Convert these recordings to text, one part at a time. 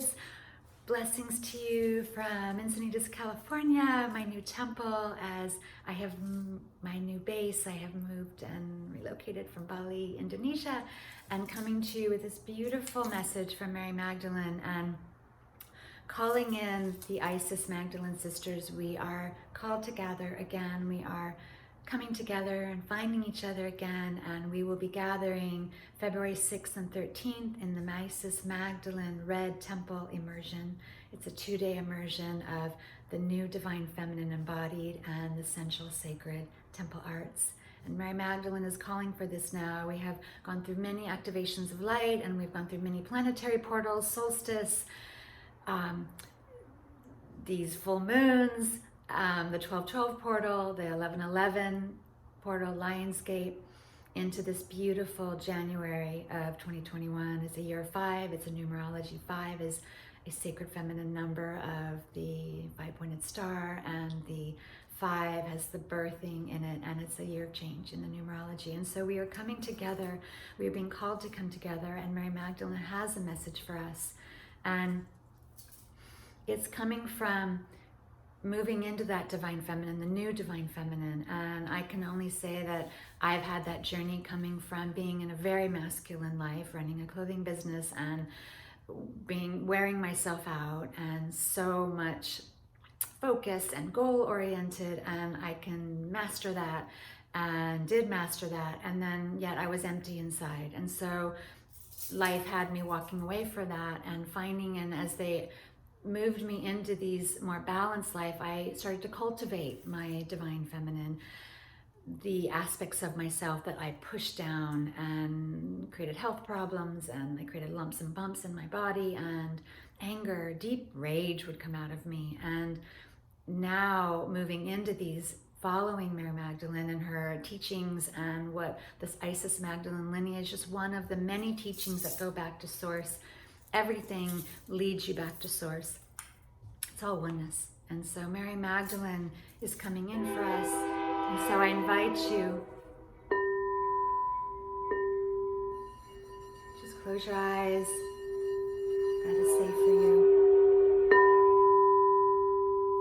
guys. Blessings to you from Encinitas, California, my new temple, as I have my new base. I have moved and relocated from Bali, Indonesia, and coming to you with this beautiful message from Mary Magdalene and calling in the Isis Magdalene sisters. We are called to gather again. We are coming together and finding each other again, and we will be gathering February 6th and 13th in the Isis Magdalene Red Temple Immersion. It's a 2-day immersion of the new Divine Feminine Embodied and the Sensual Sacred Temple Arts. And Mary Magdalene is calling for this now. We have gone through many activations of light, and we've gone through many planetary portals, solstice, these full moons, the 12-12 portal, the 11-11 portal, Lionsgate, into this beautiful January of 2021. It's a year 5, it's a numerology. 5 is a sacred feminine number of the 5-pointed star, and the 5 has the birthing in it, and it's a year of change in the numerology. And so we are coming together, we are being called to come together, and Mary Magdalene has a message for us. And it's coming from moving into that divine feminine, the new divine feminine. And I can only say that I've had that journey coming from being in a very masculine life, running a clothing business and wearing myself out, and so much focused and goal oriented, and I can master that and did master that, and then yet I was empty inside. And so life had me walking away from that and finding, and as they moved me into these more balanced life, I started to cultivate my divine feminine, the aspects of myself that I pushed down and created health problems, and I created lumps and bumps in my body, and anger, deep rage would come out of me. And now moving into these, following Mary Magdalene and her teachings, and what this Isis Magdalene lineage is one of the many teachings that go back to source. Everything leads you back to source. It's all oneness. And so Mary Magdalene is coming in for us. And so I invite you, just close your eyes. That is safe for you.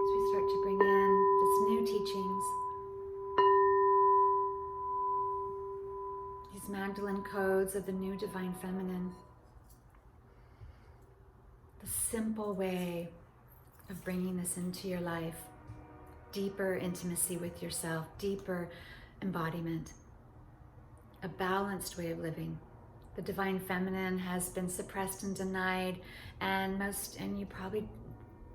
As we start to bring in this new teachings, these Magdalene codes of the new divine feminine. The simple way of bringing this into your life, deeper intimacy with yourself, deeper embodiment, a balanced way of living. The divine feminine has been suppressed and denied, and you probably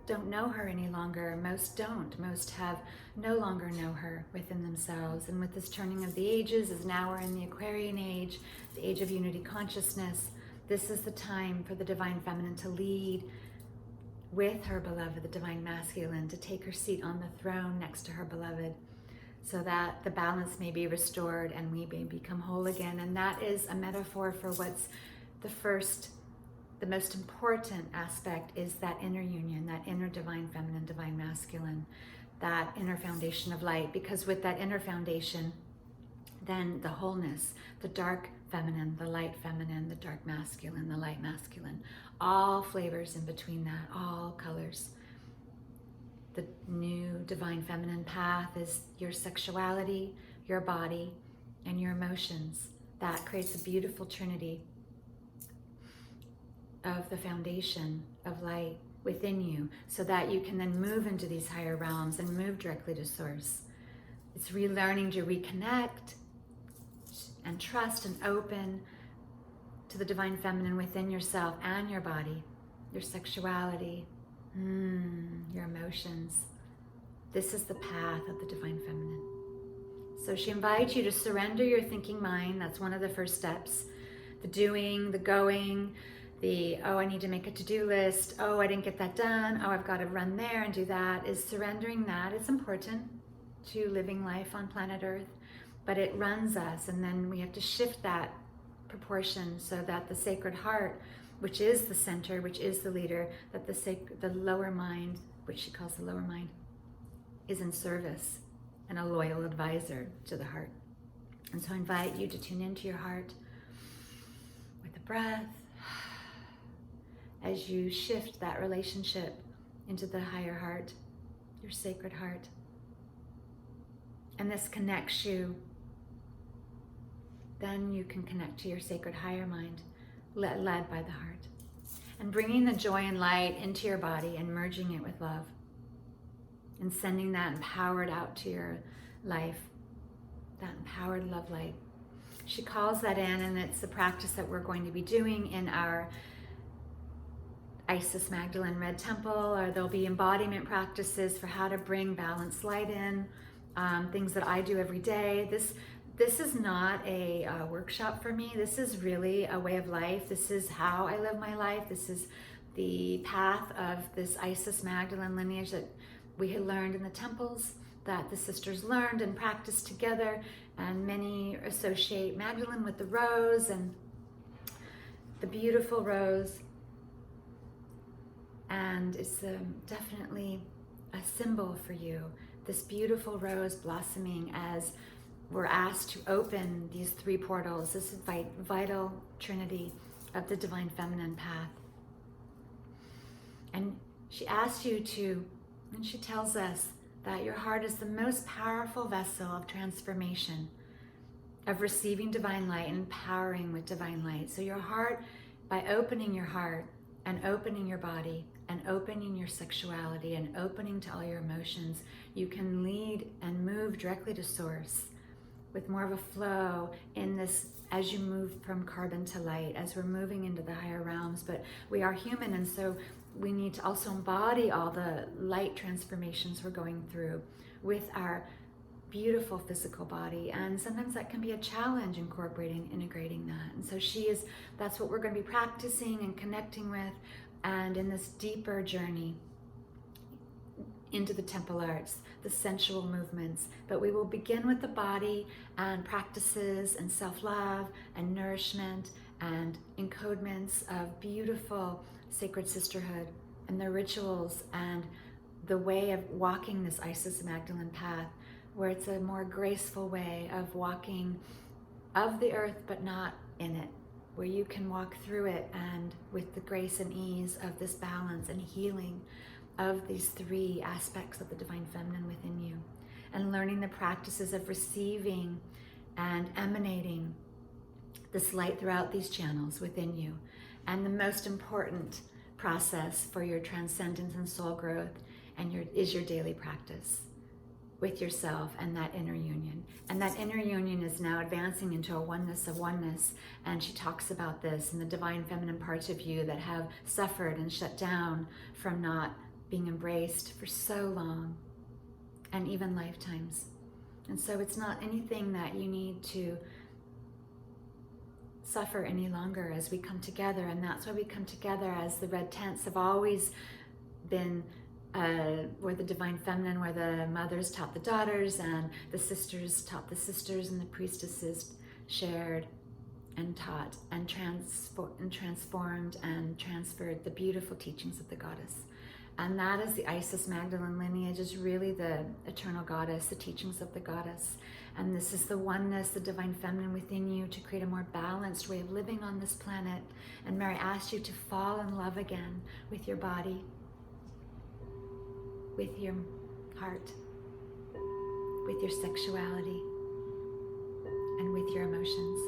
don't know her any longer. Most don't. Most have no longer know her within themselves. And with this turning of the ages, as now we're in the Aquarian age, the age of unity consciousness, this is the time for the divine feminine to lead with her beloved, the divine masculine, to take her seat on the throne next to her beloved, so that the balance may be restored and we may become whole again. And that is a metaphor for what's the most important aspect, is that inner union, that inner divine feminine, divine masculine, that inner foundation of light. Because with that inner foundation, then the wholeness, the dark feminine, the light feminine, the dark masculine, the light masculine, all flavors in between that, all colors. The new divine feminine path is your sexuality, your body, and your emotions. That creates a beautiful trinity of the foundation of light within you, so that you can then move into these higher realms and move directly to source. It's relearning to reconnect and trust and open to the divine feminine within yourself and your body, your sexuality, your emotions. This is the path of the divine feminine. So she invites you to surrender your thinking mind. That's one of the first steps. The doing, the going, the, oh, I need to make a to-do list. Oh, I didn't get that done. Oh, I've got to run there and do that. Is surrendering that. It's important to living life on planet Earth, but it runs us, and then we have to shift that proportion so that the sacred heart, which is the center, which is the leader, that the lower mind, which she calls the lower mind, is in service and a loyal advisor to the heart. And so I invite you to tune into your heart with a breath, as you shift that relationship into the higher heart, your sacred heart. And this connects you. Then you can connect to your sacred higher mind, led by the heart. And bringing the joy and light into your body and merging it with love. And sending that empowered out to your life, that empowered love light. She calls that in, and it's a practice that we're going to be doing in our Isis Magdalene Red Temple, or there'll be embodiment practices for how to bring balanced light in, things that I do every day. This is not a workshop for me. This is really a way of life. This is how I live my life. This is the path of this Isis Magdalene lineage that we had learned in the temples, that the sisters learned and practiced together, and many associate Magdalene with the rose and the beautiful rose. And it's definitely a symbol for you, this beautiful rose blossoming as we're asked to open these three portals, this vital trinity of the divine feminine path. And she asks you to, and she tells us that your heart is the most powerful vessel of transformation, of receiving divine light and empowering with divine light. So your heart, by opening your heart and opening your body and opening your sexuality and opening to all your emotions, you can lead and move directly to source with more of a flow in this as you move from carbon to light, as we're moving into the higher realms. But we are human, and so we need to also embody all the light transformations we're going through with our beautiful physical body. And sometimes that can be a challenge, integrating that. And so that's what we're going to be practicing and connecting with, and in this deeper journey into the temple arts, the sensual movements. But we will begin with the body and practices and self-love and nourishment and encodements of beautiful sacred sisterhood and the rituals and the way of walking this Isis Magdalene path, where it's a more graceful way of walking of the earth but not in it, where you can walk through it and with the grace and ease of this balance and healing of these three aspects of the divine feminine within you, and learning the practices of receiving and emanating this light throughout these channels within you. And the most important process for your transcendence and soul growth is your daily practice with yourself and that inner union. And that inner union is now advancing into a oneness of oneness. And she talks about this in the divine feminine parts of you that have suffered and shut down from not being embraced for so long, and even lifetimes. And so it's not anything that you need to suffer any longer as we come together. And that's why we come together, as the red tents have always been where the divine feminine, where the mothers taught the daughters and the sisters taught the sisters, and the priestesses shared and taught and transformed and transferred the beautiful teachings of the goddess. And that is the Isis Magdalene lineage, is really the eternal goddess, the teachings of the goddess. And this is the oneness, the divine feminine within you, to create a more balanced way of living on this planet. And Mary asks you to fall in love again with your body, with your heart, with your sexuality, and with your emotions.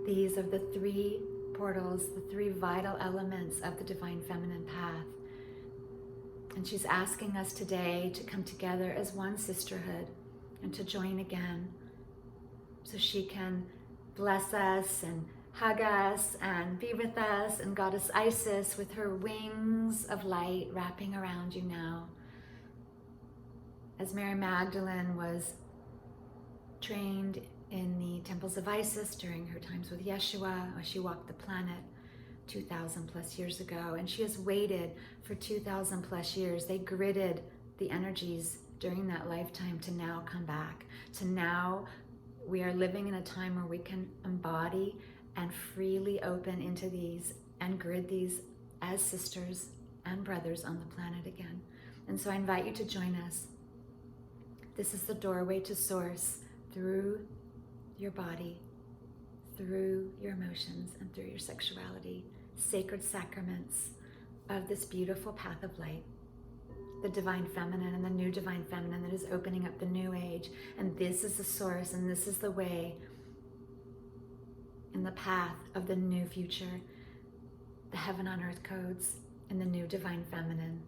These are the three portals, the three vital elements of the divine feminine path. And she's asking us today to come together as one sisterhood and to join again, so she can bless us and hug us and be with us, and Goddess Isis with her wings of light wrapping around you now. As Mary Magdalene was trained in the temples of Isis during her times with Yeshua, as she walked the planet 2,000 plus years ago, and she has waited for 2,000 plus years. They gridded the energies during that lifetime to now come back, to now we are living in a time where we can embody and freely open into these and grid these as sisters and brothers on the planet again. And so I invite you to join us. This is the doorway to source, through your body, through your emotions, and through your sexuality. sacred sacraments of this beautiful path of light, the divine feminine and the new divine feminine that is opening up the new age. And this is the source, and this is the way in the path of the new future, the heaven on earth codes and the new divine feminine,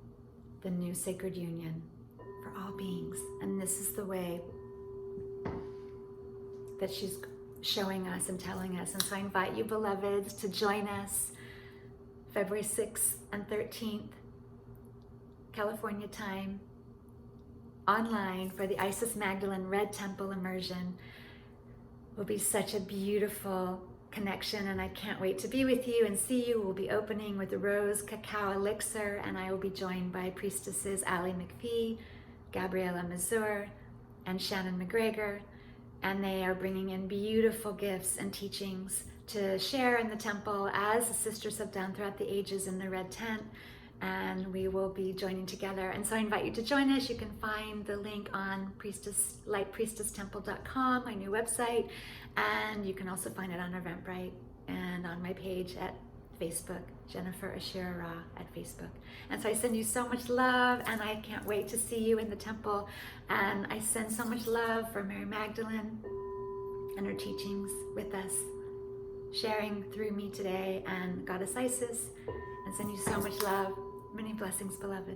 the new sacred union for all beings. And this is the way that she's showing us and telling us. And so I invite you, beloveds, to join us February 6th and 13th, California time, online for the Isis Magdalene Red Temple immersion. It will be such a beautiful connection, and I can't wait to be with you and see you. We'll be opening with the Rose Cacao Elixir, and I will be joined by priestesses Ali McPhee, Gabriela Mazur, and Shannon McGregor, and they are bringing in beautiful gifts and teachings to share in the temple, as the sisters have done throughout the ages in the red tent, and we will be joining together. And so I invite you to join us. You can find the link on lightpriestesstemple.com, my new website, and you can also find it on Eventbrite and on my page at Facebook, Jennifer Ashira Ra at Facebook. And so I send you so much love, and I can't wait to see you in the temple. And I send so much love for Mary Magdalene and her teachings with us, sharing through me today, and Goddess Isis, and send you so much love. Many blessings, beloved.